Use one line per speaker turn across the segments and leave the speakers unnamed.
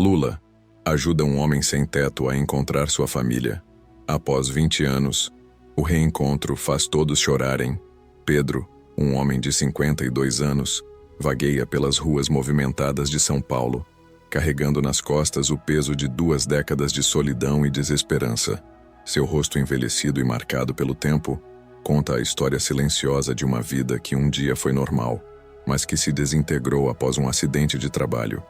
Lula ajuda um homem sem teto a encontrar sua família. Após 20 anos, o reencontro faz todos chorarem. Pedro, um homem de 52 anos, vagueia pelas ruas movimentadas de São Paulo, carregando nas costas o peso de 2 décadas de solidão e desesperança. Seu rosto envelhecido e marcado pelo tempo conta a história silenciosa de uma vida que um dia foi normal, mas que se desintegrou após um acidente de trabalho.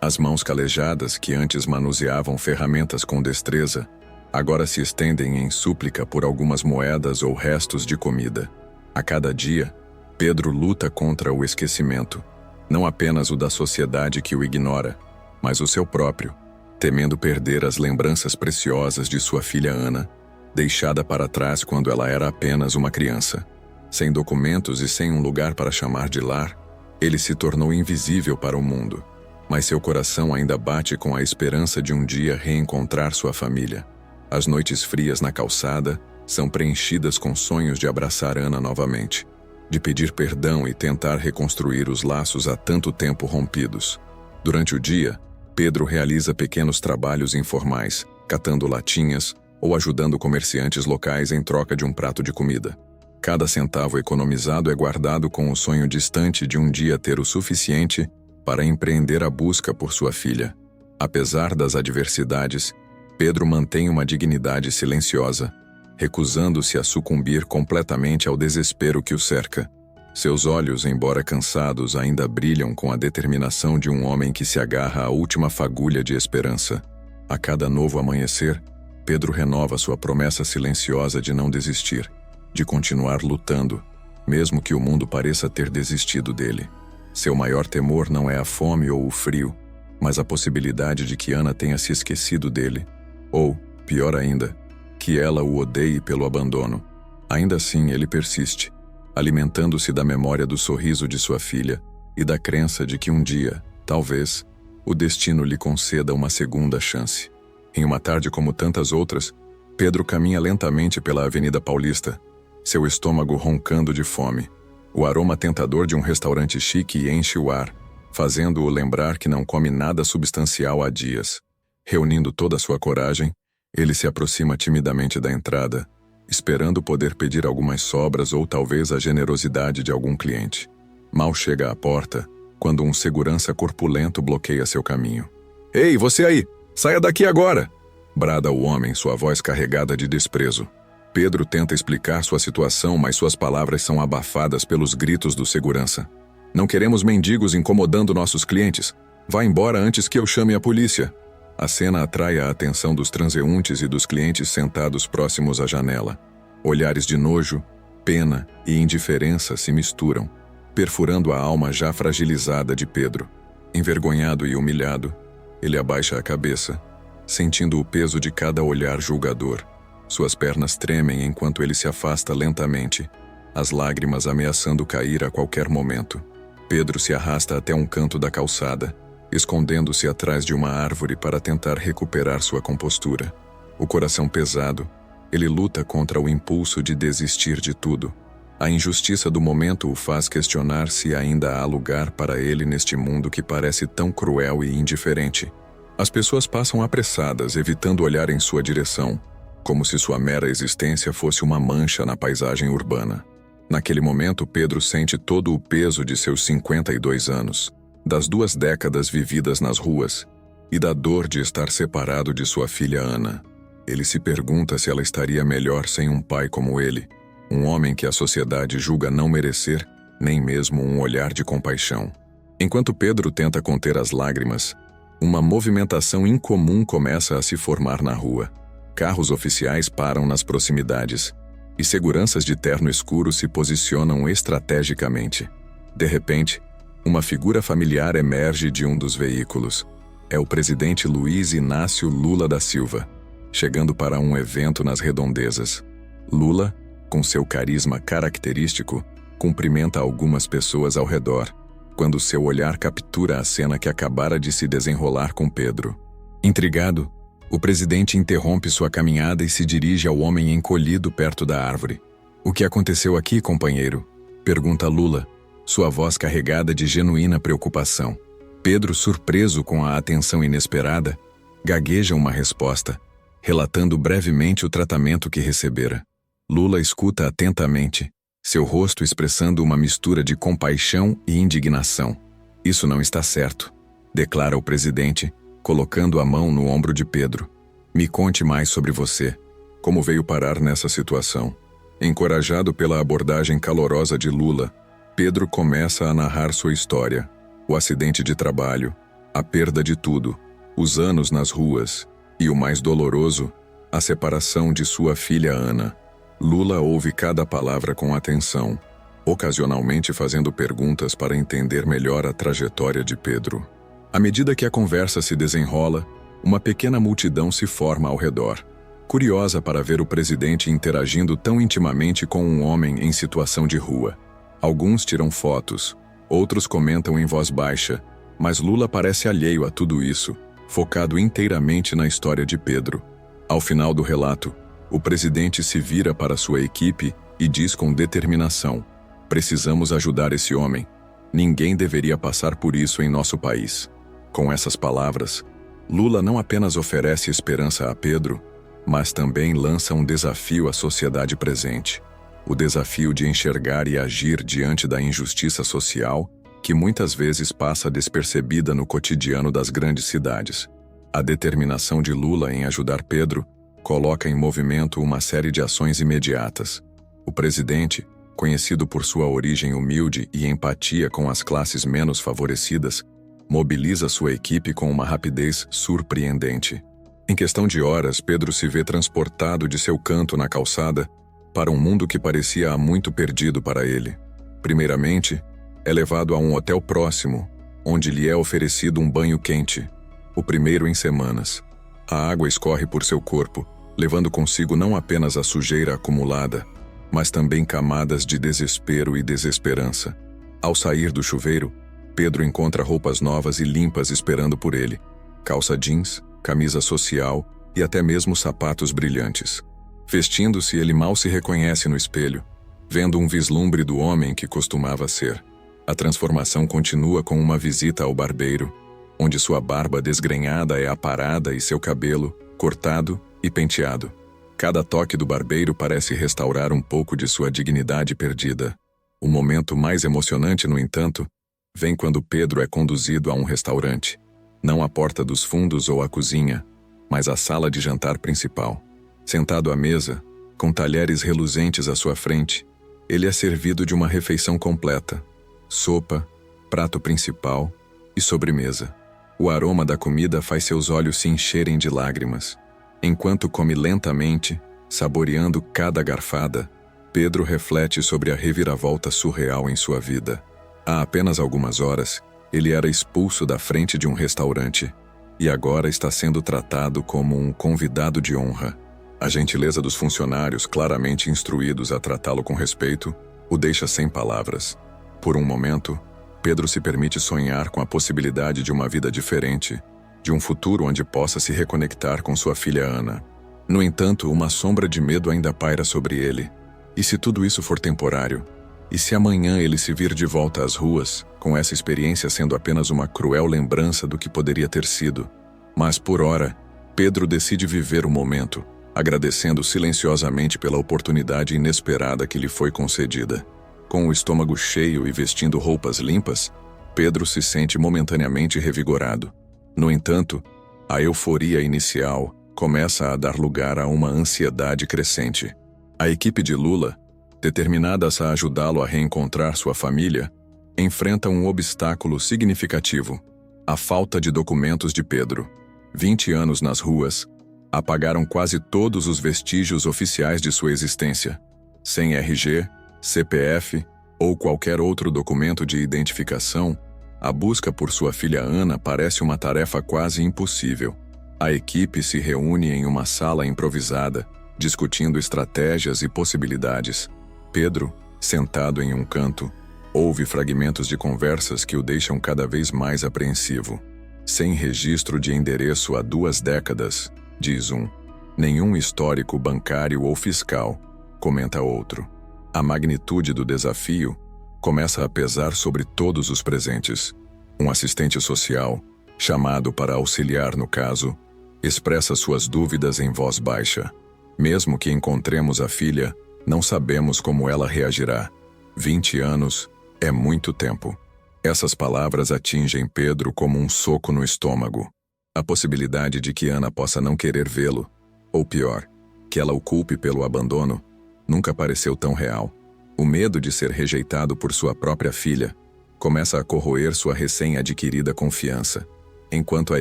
As mãos calejadas, que antes manuseavam ferramentas com destreza, agora se estendem em súplica por algumas moedas ou restos de comida. A cada dia, Pedro luta contra o esquecimento, não apenas o da sociedade que o ignora, mas o seu próprio, temendo perder as lembranças preciosas de sua filha Ana, deixada para trás quando ela era apenas uma criança. Sem documentos e sem um lugar para chamar de lar, ele se tornou invisível para o mundo, mas seu coração ainda bate com a esperança de um dia reencontrar sua família. As noites frias na calçada são preenchidas com sonhos de abraçar Ana novamente, de pedir perdão e tentar reconstruir os laços há tanto tempo rompidos. Durante o dia, Pedro realiza pequenos trabalhos informais, catando latinhas ou ajudando comerciantes locais em troca de um prato de comida. Cada centavo economizado é guardado com o sonho distante de um dia ter o suficiente para empreender a busca por sua filha. Apesar das adversidades, Pedro mantém uma dignidade silenciosa, recusando-se a sucumbir completamente ao desespero que o cerca. Seus olhos, embora cansados, ainda brilham com a determinação de um homem que se agarra à última fagulha de esperança. A cada novo amanhecer, Pedro renova sua promessa silenciosa de não desistir, de continuar lutando, mesmo que o mundo pareça ter desistido dele. Seu maior temor não é a fome ou o frio, mas a possibilidade de que Ana tenha se esquecido dele, ou, pior ainda, que ela o odeie pelo abandono. Ainda assim, ele persiste, alimentando-se da memória do sorriso de sua filha e da crença de que um dia, talvez, o destino lhe conceda uma segunda chance. Em uma tarde como tantas outras, Pedro caminha lentamente pela Avenida Paulista, seu estômago roncando de fome. O aroma tentador de um restaurante chique enche o ar, fazendo-o lembrar que não come nada substancial há dias. Reunindo toda a sua coragem, ele se aproxima timidamente da entrada, esperando poder pedir algumas sobras ou talvez a generosidade de algum cliente. Mal chega à porta, quando um segurança corpulento bloqueia seu caminho. "Ei, você aí! Saia daqui agora!" brada o homem, sua voz carregada de desprezo. Pedro tenta explicar sua situação, mas suas palavras são abafadas pelos gritos do segurança. "Não queremos mendigos incomodando nossos clientes. Vá embora antes que eu chame a polícia." A cena atrai a atenção dos transeuntes e dos clientes sentados próximos à janela. Olhares de nojo, pena e indiferença se misturam, perfurando a alma já fragilizada de Pedro. Envergonhado e humilhado, ele abaixa a cabeça, sentindo o peso de cada olhar julgador. Suas pernas tremem enquanto ele se afasta lentamente, as lágrimas ameaçando cair a qualquer momento. Pedro se arrasta até um canto da calçada, escondendo-se atrás de uma árvore para tentar recuperar sua compostura. O coração pesado, ele luta contra o impulso de desistir de tudo. A injustiça do momento o faz questionar se ainda há lugar para ele neste mundo que parece tão cruel e indiferente. As pessoas passam apressadas, evitando olhar em sua direção, como se sua mera existência fosse uma mancha na paisagem urbana. Naquele momento, Pedro sente todo o peso de seus 52 anos, das 2 décadas vividas nas ruas, e da dor de estar separado de sua filha Ana. Ele se pergunta se ela estaria melhor sem um pai como ele, um homem que a sociedade julga não merecer nem mesmo um olhar de compaixão. Enquanto Pedro tenta conter as lágrimas, uma movimentação incomum começa a se formar na rua. Carros oficiais param nas proximidades, e seguranças de terno escuro se posicionam estrategicamente. De repente, uma figura familiar emerge de um dos veículos. É o presidente Luiz Inácio Lula da Silva, chegando para um evento nas redondezas. Lula, com seu carisma característico, cumprimenta algumas pessoas ao redor, quando seu olhar captura a cena que acabara de se desenrolar com Pedro. Intrigado, o presidente interrompe sua caminhada e se dirige ao homem encolhido perto da árvore. "O que aconteceu aqui, companheiro?" pergunta Lula, sua voz carregada de genuína preocupação. Pedro, surpreso com a atenção inesperada, gagueja uma resposta, relatando brevemente o tratamento que recebera. Lula escuta atentamente, seu rosto expressando uma mistura de compaixão e indignação. Isso não está certo, declara o presidente, colocando a mão no ombro de Pedro. Me conte mais sobre você. Como veio parar nessa situação? Encorajado pela abordagem calorosa de Lula, Pedro começa a narrar sua história. O acidente de trabalho, a perda de tudo, os anos nas ruas e, o mais doloroso, a separação de sua filha Ana. Lula ouve cada palavra com atenção, ocasionalmente fazendo perguntas para entender melhor a trajetória de Pedro. À medida que a conversa se desenrola, uma pequena multidão se forma ao redor, curiosa para ver o presidente interagindo tão intimamente com um homem em situação de rua. Alguns tiram fotos, outros comentam em voz baixa, mas Lula parece alheio a tudo isso, focado inteiramente na história de Pedro. Ao final do relato, o presidente se vira para sua equipe e diz com determinação: precisamos ajudar esse homem. Ninguém deveria passar por isso em nosso país. Com essas palavras, Lula não apenas oferece esperança a Pedro, mas também lança um desafio à sociedade presente. O desafio de enxergar e agir diante da injustiça social que muitas vezes passa despercebida no cotidiano das grandes cidades. A determinação de Lula em ajudar Pedro coloca em movimento uma série de ações imediatas. O presidente, conhecido por sua origem humilde e empatia com as classes menos favorecidas, mobiliza sua equipe com uma rapidez surpreendente. Em questão de horas, Pedro se vê transportado de seu canto na calçada para um mundo que parecia há muito perdido para ele. Primeiramente, é levado a um hotel próximo, onde lhe é oferecido um banho quente, o primeiro em semanas. A água escorre por seu corpo, levando consigo não apenas a sujeira acumulada, mas também camadas de desespero e desesperança. Ao sair do chuveiro, Pedro encontra roupas novas e limpas esperando por ele: calça jeans, camisa social e até mesmo sapatos brilhantes. Vestindo-se, ele mal se reconhece no espelho, vendo um vislumbre do homem que costumava ser. A transformação continua com uma visita ao barbeiro, onde sua barba desgrenhada é aparada e seu cabelo cortado e penteado. Cada toque do barbeiro parece restaurar um pouco de sua dignidade perdida. O momento mais emocionante, no entanto, vem quando Pedro é conduzido a um restaurante. Não a porta dos fundos ou a cozinha, mas a sala de jantar principal. Sentado à mesa, com talheres reluzentes à sua frente, ele é servido de uma refeição completa: sopa, prato principal e sobremesa. O aroma da comida faz seus olhos se encherem de lágrimas. Enquanto come lentamente, saboreando cada garfada, Pedro reflete sobre a reviravolta surreal em sua vida. Há apenas algumas horas, ele era expulso da frente de um restaurante e agora está sendo tratado como um convidado de honra. A gentileza dos funcionários, claramente instruídos a tratá-lo com respeito, o deixa sem palavras. Por um momento, Pedro se permite sonhar com a possibilidade de uma vida diferente, de um futuro onde possa se reconectar com sua filha Ana. No entanto, uma sombra de medo ainda paira sobre ele. E se tudo isso for temporário? E se amanhã ele se vir de volta às ruas, com essa experiência sendo apenas uma cruel lembrança do que poderia ter sido? Mas, por ora, Pedro decide viver o momento, agradecendo silenciosamente pela oportunidade inesperada que lhe foi concedida. Com o estômago cheio e vestindo roupas limpas, Pedro se sente momentaneamente revigorado. No entanto, a euforia inicial começa a dar lugar a uma ansiedade crescente. A equipe de Lula, determinada a ajudá-lo a reencontrar sua família, enfrenta um obstáculo significativo: a falta de documentos de Pedro. 20 anos nas ruas apagaram quase todos os vestígios oficiais de sua existência. Sem RG, CPF ou qualquer outro documento de identificação, a busca por sua filha Ana parece uma tarefa quase impossível. A equipe se reúne em uma sala improvisada, discutindo estratégias e possibilidades. Pedro, sentado em um canto, ouve fragmentos de conversas que o deixam cada vez mais apreensivo. Sem registro de endereço há 2 décadas, diz um. Nenhum histórico bancário ou fiscal, comenta outro. A magnitude do desafio começa a pesar sobre todos os presentes. Um assistente social, chamado para auxiliar no caso, expressa suas dúvidas em voz baixa. Mesmo que encontremos a filha, não sabemos como ela reagirá. 20 anos é muito tempo. Essas palavras atingem Pedro como um soco no estômago. A possibilidade de que Ana possa não querer vê-lo, ou pior, que ela o culpe pelo abandono, nunca pareceu tão real. O medo de ser rejeitado por sua própria filha começa a corroer sua recém-adquirida confiança. Enquanto a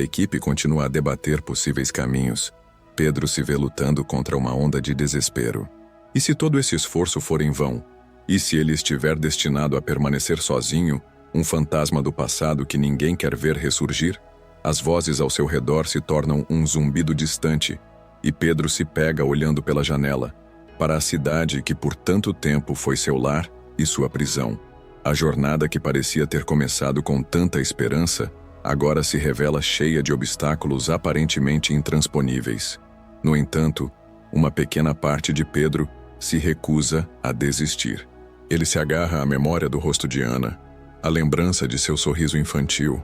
equipe continua a debater possíveis caminhos, Pedro se vê lutando contra uma onda de desespero. E se todo esse esforço for em vão? E se ele estiver destinado a permanecer sozinho, um fantasma do passado que ninguém quer ver ressurgir? As vozes ao seu redor se tornam um zumbido distante, e Pedro se pega olhando pela janela, para a cidade que por tanto tempo foi seu lar e sua prisão. A jornada que parecia ter começado com tanta esperança, agora se revela cheia de obstáculos aparentemente intransponíveis. No entanto, uma pequena parte de Pedro se recusa a desistir. Ele se agarra à memória do rosto de Ana, à lembrança de seu sorriso infantil,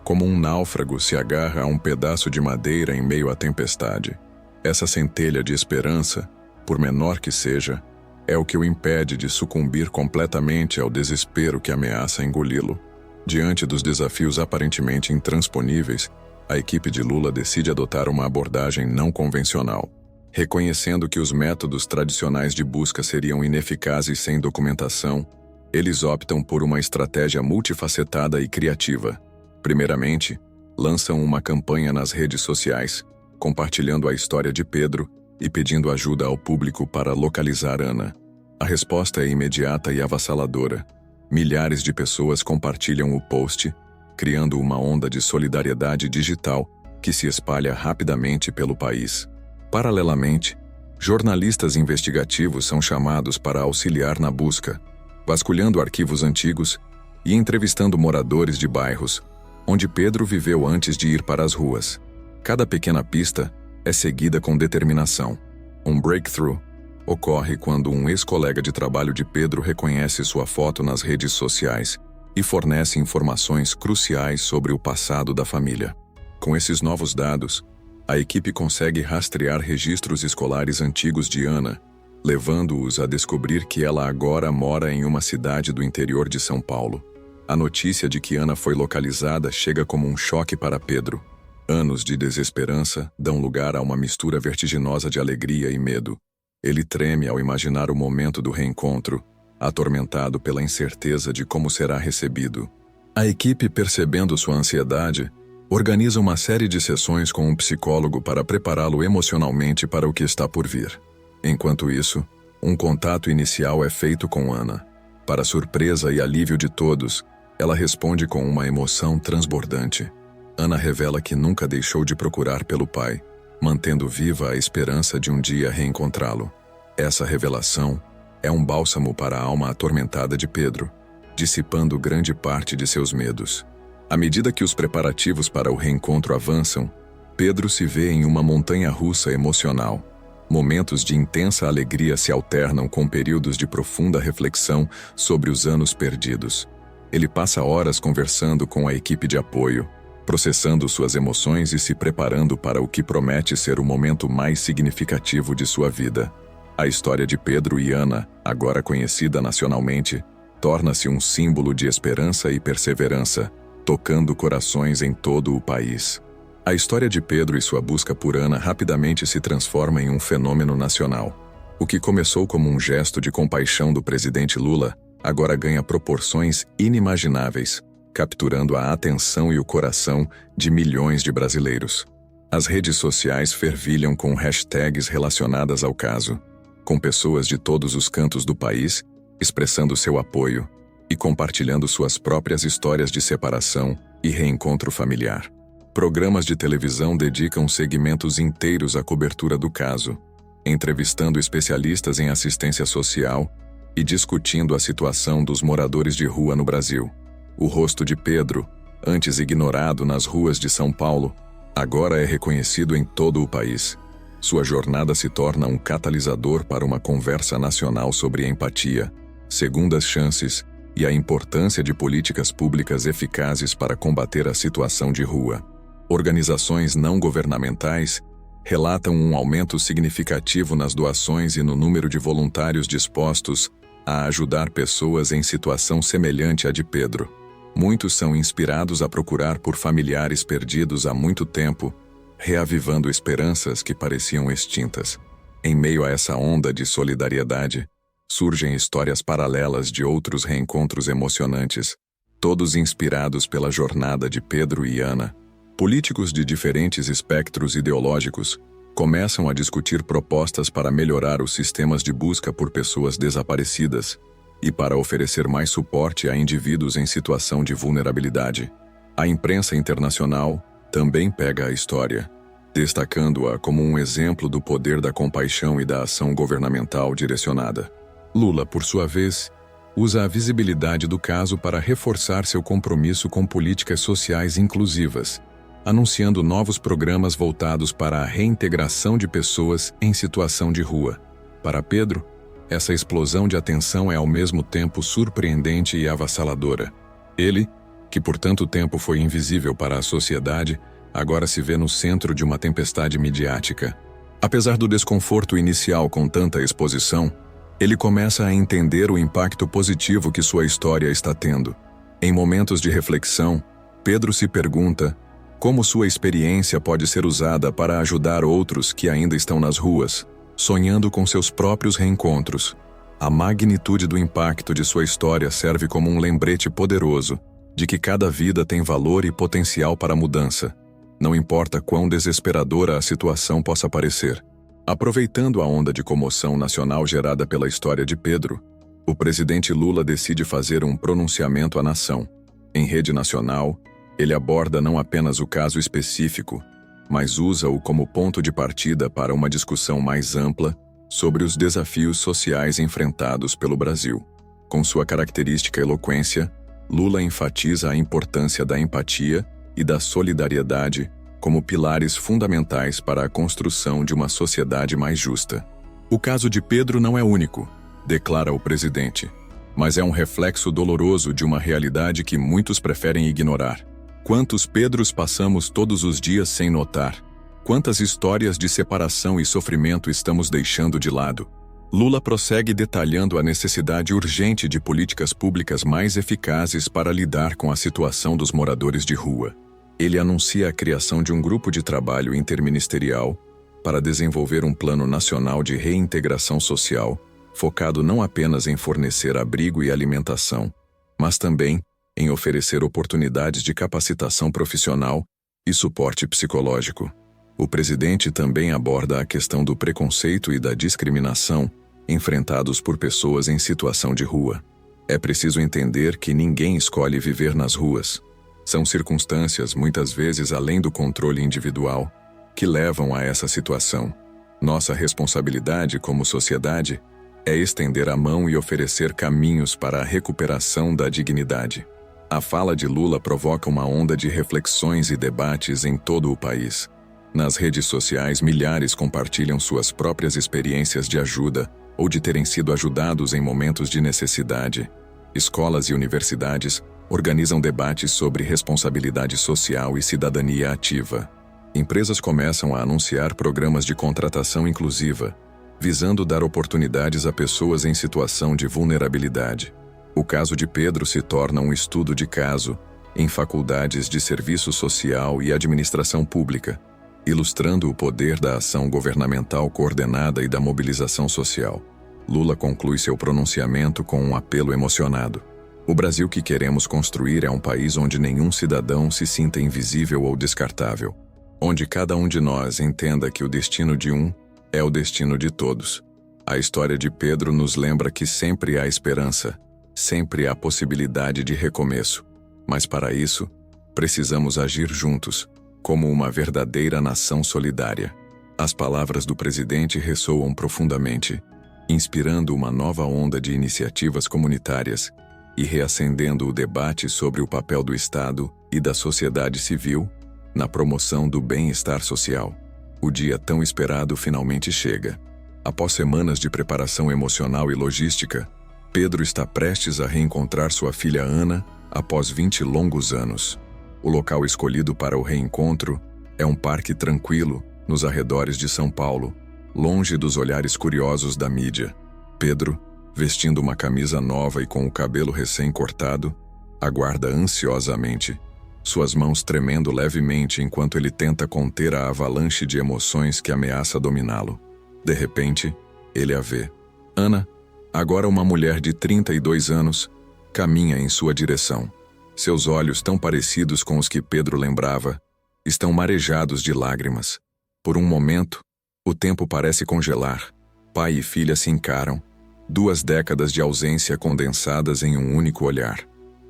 como um náufrago se agarra a um pedaço de madeira em meio à tempestade. Essa centelha de esperança, por menor que seja, é o que o impede de sucumbir completamente ao desespero que ameaça engoli-lo. Diante dos desafios aparentemente intransponíveis, a equipe de Lula decide adotar uma abordagem não convencional. Reconhecendo que os métodos tradicionais de busca seriam ineficazes sem documentação, eles optam por uma estratégia multifacetada e criativa. Primeiramente, lançam uma campanha nas redes sociais, compartilhando a história de Pedro e pedindo ajuda ao público para localizar Ana. A resposta é imediata e avassaladora. Milhares de pessoas compartilham o post, criando uma onda de solidariedade digital que se espalha rapidamente pelo país. Paralelamente, jornalistas investigativos são chamados para auxiliar na busca, vasculhando arquivos antigos e entrevistando moradores de bairros onde Pedro viveu antes de ir para as ruas. Cada pequena pista é seguida com determinação. Um breakthrough ocorre quando um ex-colega de trabalho de Pedro reconhece sua foto nas redes sociais e fornece informações cruciais sobre o passado da família. Com esses novos dados, a equipe consegue rastrear registros escolares antigos de Ana, levando-os a descobrir que ela agora mora em uma cidade do interior de São Paulo. A notícia de que Ana foi localizada chega como um choque para Pedro. Anos de desesperança dão lugar a uma mistura vertiginosa de alegria e medo. Ele treme ao imaginar o momento do reencontro, atormentado pela incerteza de como será recebido. A equipe, percebendo sua ansiedade, organiza uma série de sessões com um psicólogo para prepará-lo emocionalmente para o que está por vir. Enquanto isso, um contato inicial é feito com Ana. Para surpresa e alívio de todos, ela responde com uma emoção transbordante. Ana revela que nunca deixou de procurar pelo pai, mantendo viva a esperança de um dia reencontrá-lo. Essa revelação é um bálsamo para a alma atormentada de Pedro, dissipando grande parte de seus medos. À medida que os preparativos para o reencontro avançam, Pedro se vê em uma montanha-russa emocional. Momentos de intensa alegria se alternam com períodos de profunda reflexão sobre os anos perdidos. Ele passa horas conversando com a equipe de apoio, processando suas emoções e se preparando para o que promete ser o momento mais significativo de sua vida. A história de Pedro e Ana, agora conhecida nacionalmente, torna-se um símbolo de esperança e perseverança, tocando corações em todo o país. A história de Pedro e sua busca por Ana rapidamente se transforma em um fenômeno nacional. O que começou como um gesto de compaixão do presidente Lula, agora ganha proporções inimagináveis, capturando a atenção e o coração de milhões de brasileiros. As redes sociais fervilham com hashtags relacionadas ao caso, com pessoas de todos os cantos do país expressando seu apoio e compartilhando suas próprias histórias de separação e reencontro familiar. Programas de televisão dedicam segmentos inteiros à cobertura do caso, entrevistando especialistas em assistência social e discutindo a situação dos moradores de rua no Brasil. O rosto de Pedro, antes ignorado nas ruas de São Paulo, agora é reconhecido em todo o país. Sua jornada se torna um catalisador para uma conversa nacional sobre empatia, segundas chances e a importância de políticas públicas eficazes para combater a situação de rua. Organizações não governamentais relatam um aumento significativo nas doações e no número de voluntários dispostos a ajudar pessoas em situação semelhante à de Pedro. Muitos são inspirados a procurar por familiares perdidos há muito tempo, reavivando esperanças que pareciam extintas. Em meio a essa onda de solidariedade, surgem histórias paralelas de outros reencontros emocionantes, todos inspirados pela jornada de Pedro e Ana. Políticos de diferentes espectros ideológicos começam a discutir propostas para melhorar os sistemas de busca por pessoas desaparecidas e para oferecer mais suporte a indivíduos em situação de vulnerabilidade. A imprensa internacional também pega a história, destacando-a como um exemplo do poder da compaixão e da ação governamental direcionada. Lula, por sua vez, usa a visibilidade do caso para reforçar seu compromisso com políticas sociais inclusivas, anunciando novos programas voltados para a reintegração de pessoas em situação de rua. Para Pedro, essa explosão de atenção é ao mesmo tempo surpreendente e avassaladora. Ele, que por tanto tempo foi invisível para a sociedade, agora se vê no centro de uma tempestade midiática. Apesar do desconforto inicial com tanta exposição, ele começa a entender o impacto positivo que sua história está tendo. Em momentos de reflexão, Pedro se pergunta como sua experiência pode ser usada para ajudar outros que ainda estão nas ruas, sonhando com seus próprios reencontros. A magnitude do impacto de sua história serve como um lembrete poderoso de que cada vida tem valor e potencial para mudança, não importa quão desesperadora a situação possa parecer. Aproveitando a onda de comoção nacional gerada pela história de Pedro, o presidente Lula decide fazer um pronunciamento à nação. Em rede nacional, ele aborda não apenas o caso específico, mas usa-o como ponto de partida para uma discussão mais ampla sobre os desafios sociais enfrentados pelo Brasil. Com sua característica eloquência, Lula enfatiza a importância da empatia e da solidariedade como pilares fundamentais para a construção de uma sociedade mais justa. O caso de Pedro não é único, declara o presidente, mas é um reflexo doloroso de uma realidade que muitos preferem ignorar. Quantos Pedros passamos todos os dias sem notar? Quantas histórias de separação e sofrimento estamos deixando de lado? Lula prossegue detalhando a necessidade urgente de políticas públicas mais eficazes para lidar com a situação dos moradores de rua. Ele anuncia a criação de um grupo de trabalho interministerial para desenvolver um plano nacional de reintegração social, focado não apenas em fornecer abrigo e alimentação, mas também em oferecer oportunidades de capacitação profissional e suporte psicológico. O presidente também aborda a questão do preconceito e da discriminação enfrentados por pessoas em situação de rua. É preciso entender que ninguém escolhe viver nas ruas. São circunstâncias, muitas vezes além do controle individual, que levam a essa situação. Nossa responsabilidade como sociedade é estender a mão e oferecer caminhos para a recuperação da dignidade. A fala de Lula provoca uma onda de reflexões e debates em todo o país. Nas redes sociais, milhares compartilham suas próprias experiências de ajuda ou de terem sido ajudados em momentos de necessidade. Escolas e universidades organizam debates sobre responsabilidade social e cidadania ativa. Empresas começam a anunciar programas de contratação inclusiva, visando dar oportunidades a pessoas em situação de vulnerabilidade. O caso de Pedro se torna um estudo de caso em faculdades de serviço social e administração pública, ilustrando o poder da ação governamental coordenada e da mobilização social. Lula conclui seu pronunciamento com um apelo emocionado. O Brasil que queremos construir é um país onde nenhum cidadão se sinta invisível ou descartável, onde cada um de nós entenda que o destino de um é o destino de todos. A história de Pedro nos lembra que sempre há esperança, sempre há possibilidade de recomeço, mas para isso, precisamos agir juntos, como uma verdadeira nação solidária. As palavras do presidente ressoam profundamente, inspirando uma nova onda de iniciativas comunitárias e reacendendo o debate sobre o papel do Estado e da sociedade civil na promoção do bem-estar social. O dia tão esperado finalmente chega. Após semanas de preparação emocional e logística, Pedro está prestes a reencontrar sua filha Ana após 20 longos anos. O local escolhido para o reencontro é um parque tranquilo nos arredores de São Paulo, longe dos olhares curiosos da mídia. Pedro, vestindo uma camisa nova e com o cabelo recém-cortado, aguarda ansiosamente, suas mãos tremendo levemente enquanto ele tenta conter a avalanche de emoções que ameaça dominá-lo. De repente, ele a vê. Ana, agora uma mulher de 32 anos, caminha em sua direção. Seus olhos, tão parecidos com os que Pedro lembrava, estão marejados de lágrimas. Por um momento, o tempo parece congelar. Pai e filha se encaram, 2 décadas de ausência condensadas em um único olhar.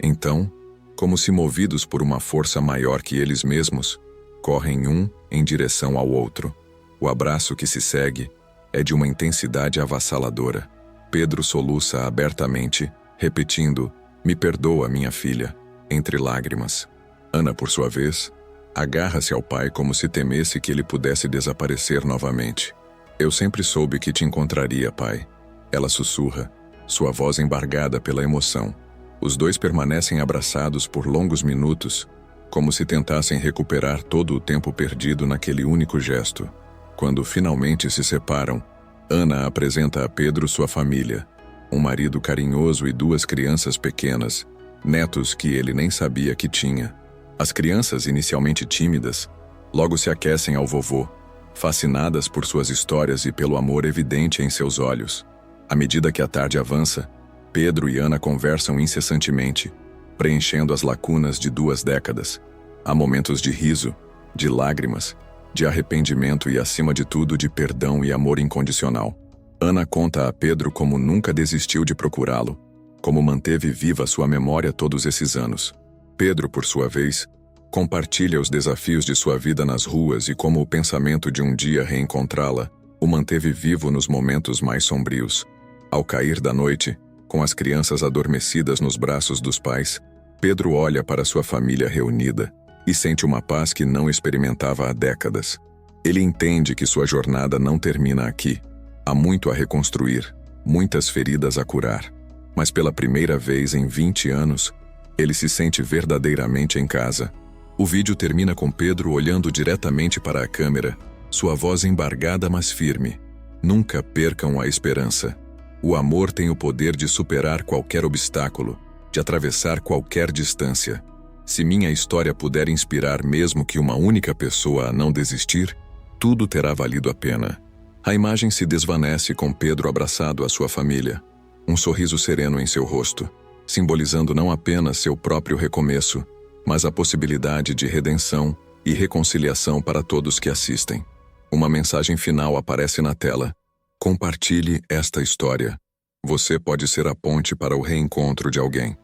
Então, como se movidos por uma força maior que eles mesmos, correm um em direção ao outro. O abraço que se segue é de uma intensidade avassaladora. Pedro soluça abertamente, repetindo: "Me perdoa, minha filha", entre lágrimas. Ana, por sua vez, agarra-se ao pai como se temesse que ele pudesse desaparecer novamente. "Eu sempre soube que te encontraria, pai", ela sussurra, sua voz embargada pela emoção. Os dois permanecem abraçados por longos minutos, como se tentassem recuperar todo o tempo perdido naquele único gesto. Quando finalmente se separam, Ana apresenta a Pedro sua família, um marido carinhoso e 2 crianças pequenas, netos que ele nem sabia que tinha. As crianças, inicialmente tímidas, logo se aquecem ao vovô, fascinadas por suas histórias e pelo amor evidente em seus olhos. À medida que a tarde avança, Pedro e Ana conversam incessantemente, preenchendo as lacunas de 2 décadas. Há momentos de riso, de lágrimas, de arrependimento e, acima de tudo, de perdão e amor incondicional. Ana conta a Pedro como nunca desistiu de procurá-lo, como manteve viva sua memória todos esses anos. Pedro, por sua vez, compartilha os desafios de sua vida nas ruas e como o pensamento de um dia reencontrá-la o manteve vivo nos momentos mais sombrios. Ao cair da noite, com as crianças adormecidas nos braços dos pais, Pedro olha para sua família reunida e sente uma paz que não experimentava há décadas. Ele entende que sua jornada não termina aqui. Há muito a reconstruir, muitas feridas a curar. Mas pela primeira vez em 20 anos, ele se sente verdadeiramente em casa. O vídeo termina com Pedro olhando diretamente para a câmera, sua voz embargada mas firme. Nunca percam a esperança. O amor tem o poder de superar qualquer obstáculo, de atravessar qualquer distância. Se minha história puder inspirar mesmo que uma única pessoa a não desistir, tudo terá valido a pena. A imagem se desvanece com Pedro abraçado à sua família, um sorriso sereno em seu rosto, simbolizando não apenas seu próprio recomeço, mas a possibilidade de redenção e reconciliação para todos que assistem. Uma mensagem final aparece na tela: compartilhe esta história. Você pode ser a ponte para o reencontro de alguém.